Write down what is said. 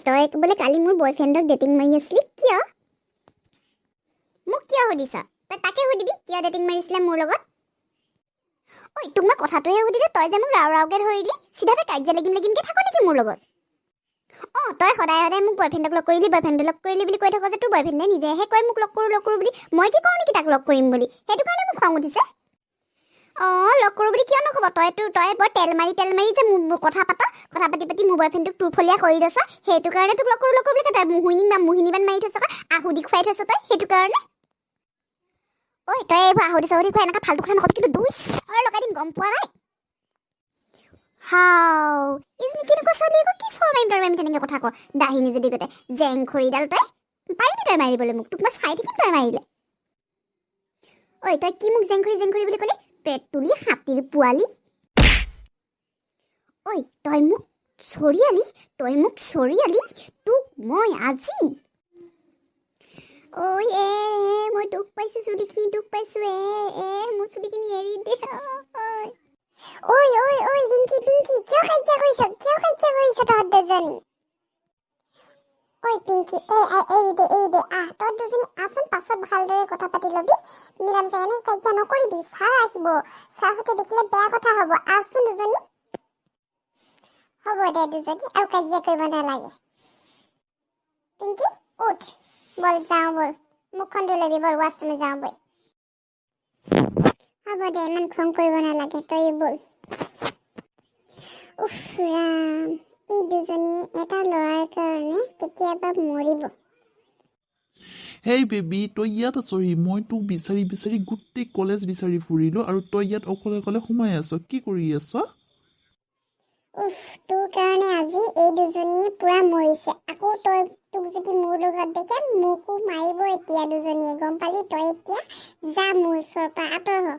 তই বোলে কালি মোৰ বয়ফ্ৰেণ্ডক ডেটিং মাৰি আছিলি কিয় মোক কিয় সুধিছ তই তাকে সুধিবি কিয় ডেটিং মাৰিছিলে মোৰ লগত ঐ তোক মই কথাটোহে সুধিলে তই যে মোক ৰাও ৰাওকে ধৰিলি চিধা তই কাজিয়া লাগিমকে থাক নেকি মোৰ লগত তই সদায় সদায় মোক বয়ফ্ৰেণ্ডক লগ কৰিলি বুলি কৈ থাক যে তোৰ বয়ফ্ৰেণ্ডে নিজেহে কয় মোক লগ কৰোঁ বুলি মই কি কওঁ নেকি তাক লগ কৰিম বুলি সেইটো কাৰণে মোক খং উঠিছে লগ কৰোঁ বুলি কিয় নক'ব তই বৰ তেল মাৰি যে মোৰ কথা পাতি মোৰ বয়ফ্ৰেণ্ডটোক টুফলীয়া কৰি দিছ সেইটো কাৰণে তোক লগ কৰোঁ বুলি তই মোহিনীবান মাৰি থৈছ আহুদি খুৱাই থৈছ তই সেইটো কাৰণে তই এইবোৰ আহুদি চাহুদি খুৱাই এনেকুৱা ফাল্টু কথা নকবি কিন্তু দুই লগাই দিম গম পোৱা নাই হাও ইজনী কেনেকুৱা ছোৱালী আকৌ কি চৰ মাৰিম তই আমি তেনেকৈ কথা কওঁ দাহিনী যদি গোটে জেং খৰিডাল তই পাৰিবি তই মাৰিবলৈ মোক তোক মই চাই থাকিম তই মাৰিলে তই কি মোক জেং খৰি বুলি ক'লি পেট তুলি হাতীৰ পোৱালি তই মোক চৰিয়ালি তোক মই আজি মই দুখ পাইছোঁ চুলিখিনি মোৰ চুলিখিনি এৰি দে ৰিংকি পিংকি কিয় কাজিয়া কৰিছ তহঁত দুজনী পিংকি এৰি দে তহঁত দুজনী আচোন পাছত ভালদৰে কথা পাতি ল'বি মিলামিছা এনে কাজিয়া নকৰিবি ছাৰ আহিব ছাৰহঁতে দেখিলে বেয়া কথা হ'ব আচোন দুজনী হ'ব দে দুজনী আৰু কাজিয়া কৰিব নালাগে পিংকি উঠ বল যাওঁ বল মুখখন ধুই ল'বি বল ৱাছৰুমে যাওঁ বল হ'ব দে ইমান খং কৰিব নালাগে তই বল উফ ৰাম এই দুজনী এটা ল'ৰাৰ কাৰণে কেতিয়াবা মৰিব হেই বেবি তই ইয়াত আছহি মই তোক বিচাৰি গোটেই কলেজ বিচাৰি ফুৰিলোঁ আৰু তই ইয়াত অকলে সোমাই আছ কি কৰি আছ তোৰ কাৰণে আজি এই দুজনীয়ে পুৰা মৰিছে আকৌ তোক যদি মোৰ লগত দেখে মোকো মাৰিব এতিয়া দুজনীয়ে গম পালি তই এতিয়া যা মোৰ ওচৰৰ পৰা আঁতৰ হ